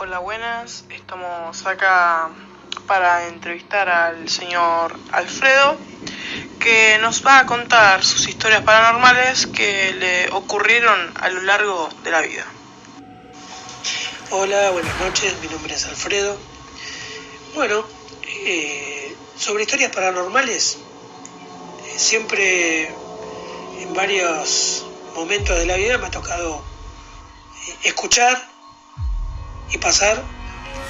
Hola, buenas. Estamos acá para entrevistar al señor Alfredo, que nos va a contar sus historias paranormales que le ocurrieron a lo largo de la vida. Hola, buenas noches, mi nombre es Alfredo. Bueno, sobre historias paranormales, siempre en varios momentos de la vida me ha tocado escuchar y pasar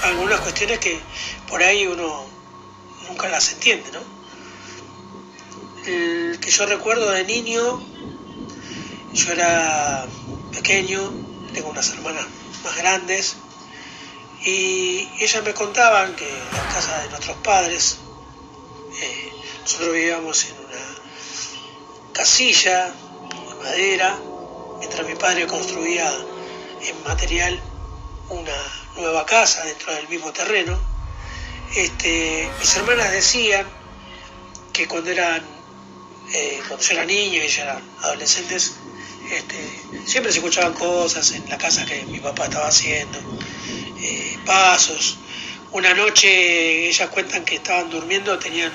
algunas cuestiones que por ahí uno nunca las entiende, ¿no? El que yo recuerdo de niño, yo era pequeño, tengo unas hermanas más grandes, y ellas me contaban que en la casa de nuestros padres, nosotros vivíamos en una casilla de madera, mientras mi padre construía en material una nueva casa dentro del mismo terreno. Mis hermanas decían que cuando yo era niño y ellas eran adolescentes, siempre se escuchaban cosas en la casa que mi papá estaba haciendo, pasos. Una noche ellas cuentan que estaban durmiendo, yo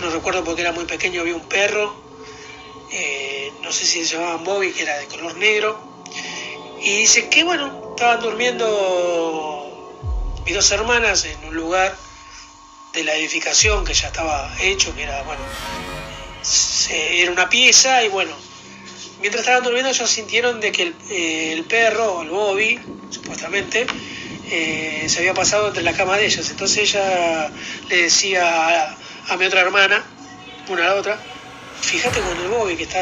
no recuerdo porque era muy pequeño, había un perro, no sé si se llamaban Bobby, que era de color negro, y dice que estaban durmiendo mis dos hermanas en un lugar de la edificación que ya estaba hecho, que era, era una pieza, y mientras estaban durmiendo ellos sintieron de que el perro, el Bobby, supuestamente, se había pasado entre la cama de ellas. Entonces ella le decía a mi otra hermana, una a la otra, fíjate con el Bobby que está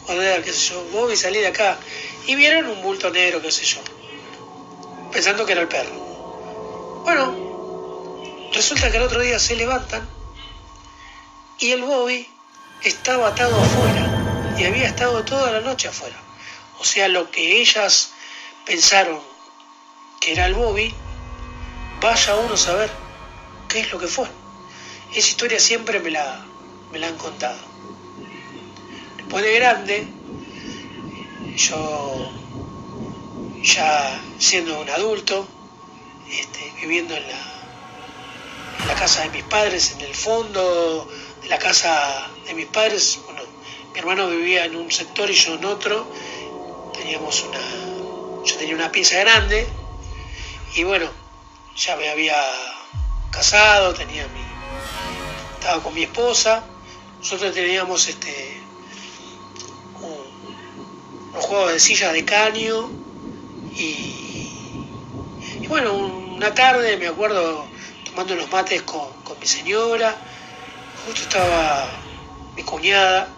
joder, qué sé yo, Bobby, salí de acá. Y vieron un bulto negro, qué sé yo, pensando que era el perro. Resulta que el otro día se levantan y el Bobby estaba atado afuera y había estado toda la noche afuera. O sea, lo que ellas pensaron que era el Bobby, vaya uno a saber qué es lo que fue. Esa historia siempre me la han contado. Después de grande, yo ya siendo un adulto, viviendo en la casa de mis padres, en el fondo de la casa de mis padres, mi hermano vivía en un sector y yo en otro, yo tenía una pieza grande, y ya me había casado, estaba con mi esposa. Nosotros teníamos unos juegos de sillas de caño, y una tarde me acuerdo tomando unos mates con mi señora, justo estaba mi cuñada,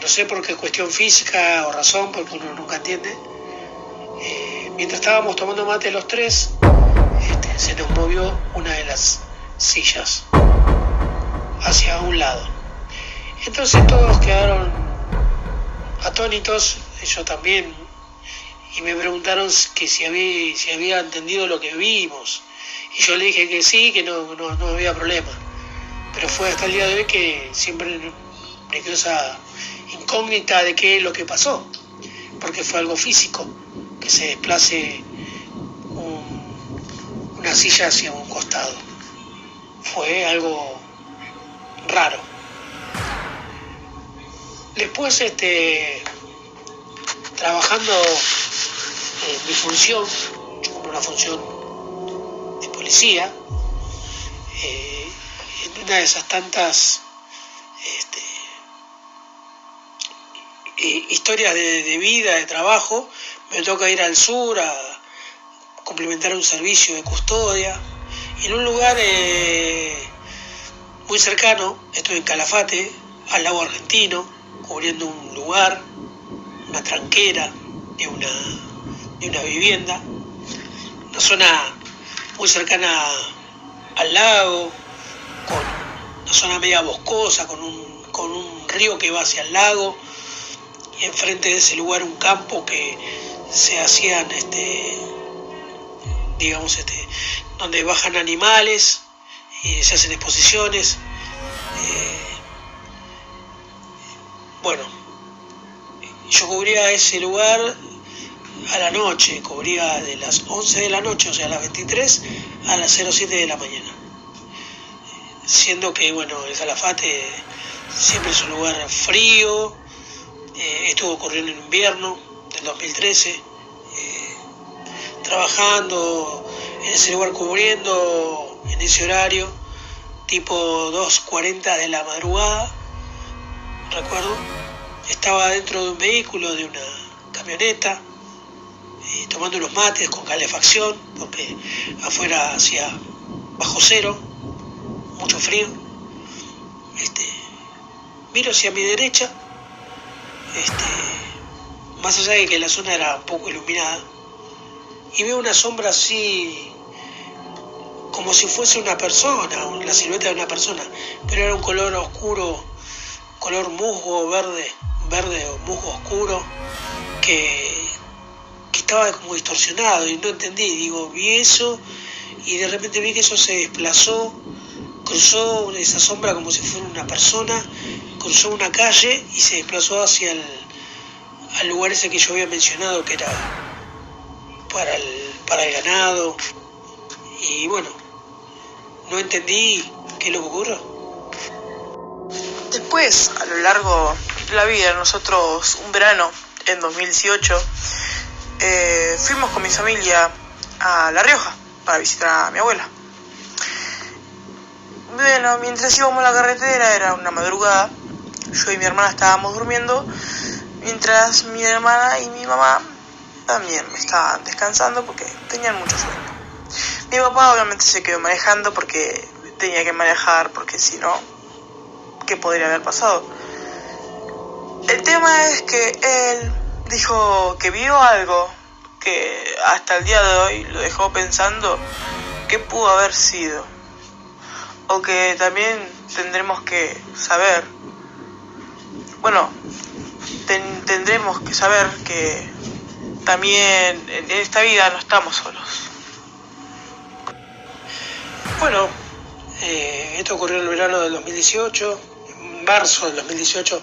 no sé por qué cuestión física o razón, porque uno nunca entiende, mientras estábamos tomando mate los tres, se nos movió una de las sillas hacia un lado. Entonces todos quedaron atónitos, yo también, y me preguntaron que si había entendido lo que vimos, y yo le dije que sí, que no había problema. Pero fue hasta el día de hoy que siempre me quedó esa incógnita de qué es lo que pasó, porque fue algo físico, que se desplace una silla hacia un costado. Fue algo raro. Después, trabajando en mi función, yo cumplo una función de policía, en una de esas tantas historias de vida, de trabajo, me toca ir al sur a complementar un servicio de custodia, y en un lugar muy cercano, estoy en Calafate, al lago Argentino, cubriendo un lugar, una tranquera de una vivienda, una zona muy cercana al lago, con una zona media boscosa, con un río que va hacia el lago, y enfrente de ese lugar un campo que se hacían donde bajan animales y se hacen exposiciones. Yo cubría ese lugar a la noche, cubría de las 11 de la noche, o sea, a las 23, a las 07 de la mañana. Siendo que, bueno, el Calafate siempre es un lugar frío, esto ocurrió en el invierno del 2013, trabajando en ese lugar, cubriendo en ese horario, tipo 2:40 de la madrugada, recuerdo. Estaba dentro de un vehículo, de una camioneta, tomando unos mates con calefacción, porque afuera hacía bajo cero, mucho frío. Miro hacia mi derecha, más allá de que la zona era un poco iluminada, y veo una sombra así, como si fuese una persona, la silueta de una persona, pero era un color oscuro, color musgo, verde o musgo oscuro, que estaba como distorsionado y no entendí. Digo, vi eso y de repente vi que eso se desplazó, cruzó esa sombra como si fuera una persona, cruzó una calle y se desplazó hacia al lugar ese que yo había mencionado, que era para el ganado. Y bueno, no entendí qué es lo que ocurrió. Después, a lo largo de la vida, nosotros un verano en 2018 fuimos con mi familia a La Rioja para visitar a mi abuela. Bueno, mientras íbamos a la carretera, era una madrugada, yo y mi hermana estábamos durmiendo, mientras mi hermana y mi mamá también estaban descansando porque tenían mucho sueño. Mi papá obviamente se quedó manejando porque tenía que manejar, porque si no, ¿qué podría haber pasado? El tema es que él dijo que vio algo que hasta el día de hoy lo dejó pensando qué pudo haber sido, o que también tendremos que saber, bueno, tendremos que saber que también en esta vida no estamos solos. Bueno, esto ocurrió en el verano del 2018, en marzo del 2018.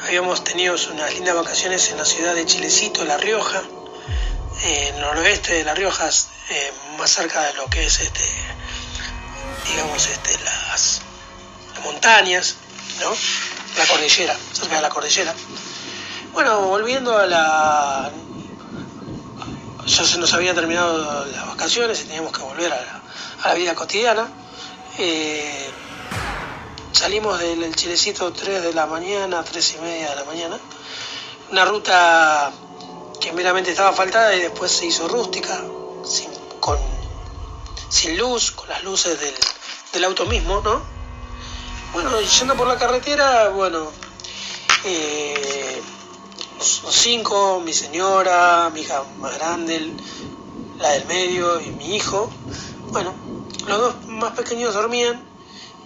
Habíamos tenido unas lindas vacaciones en la ciudad de Chilecito, La Rioja, en el noroeste de La Rioja, más cerca de lo que es las montañas, ¿no? La cordillera, cerca de la cordillera. Bueno, volviendo a ya se nos había terminado las vacaciones y teníamos que volver a la vida cotidiana. Salimos del Chilecito 3 de la mañana, 3:30 de la mañana. Una ruta que meramente estaba asfaltada y después se hizo rústica, sin luz, con las luces del auto mismo, ¿no? Bueno, yendo por la carretera, bueno, los 5, mi señora, mi hija más grande, la del medio y mi hijo. Bueno, los dos más pequeños dormían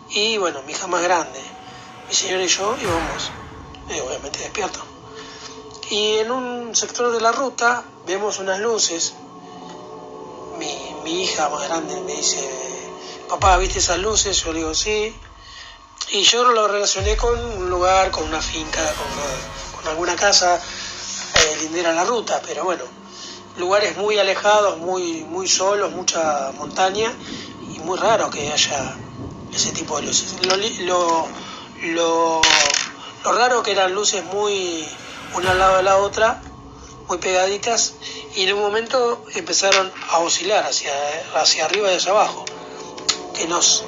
y bueno, mi hija más grande, mi señora y yo íbamos obviamente despiertos. Y en un sector de la ruta vemos unas luces. Mi hija más grande me dice, papá, ¿viste esas luces? Yo le digo, sí. Y yo lo relacioné con un lugar, con una finca, con alguna casa lindera a la ruta, pero bueno, lugares muy alejados, muy solos, mucha montaña, y muy raro que haya ese tipo de luces. Lo raro que eran luces muy una al lado de la otra, muy pegaditas, y en un momento empezaron a oscilar hacia arriba y hacia abajo, que nos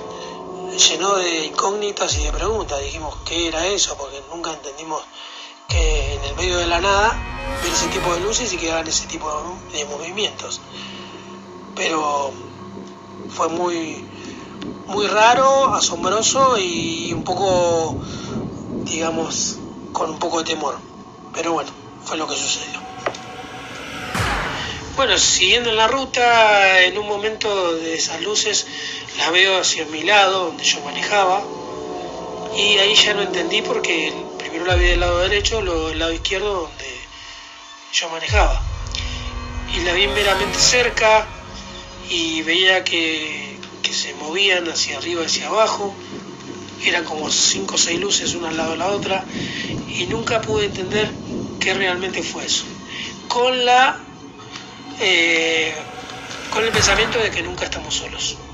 llenó de incógnitas y de preguntas. Dijimos, ¿qué era eso? Porque nunca entendimos que en el medio de la nada ver ese tipo de luces y que hagan ese tipo de movimientos. Pero fue muy raro, asombroso y un poco, digamos, con un poco de temor. Pero bueno, fue lo que sucedió. Bueno, siguiendo en la ruta, en un momento de esas luces las veo hacia mi lado, donde yo manejaba, y ahí ya no entendí porque primero la vi del lado derecho, luego del lado izquierdo, donde yo manejaba. Y la vi meramente cerca y veía que se movían hacia arriba y hacia abajo. Eran como 5 o 6 luces una al lado de la otra y nunca pude entender qué realmente fue eso. con el pensamiento de que nunca estamos solos.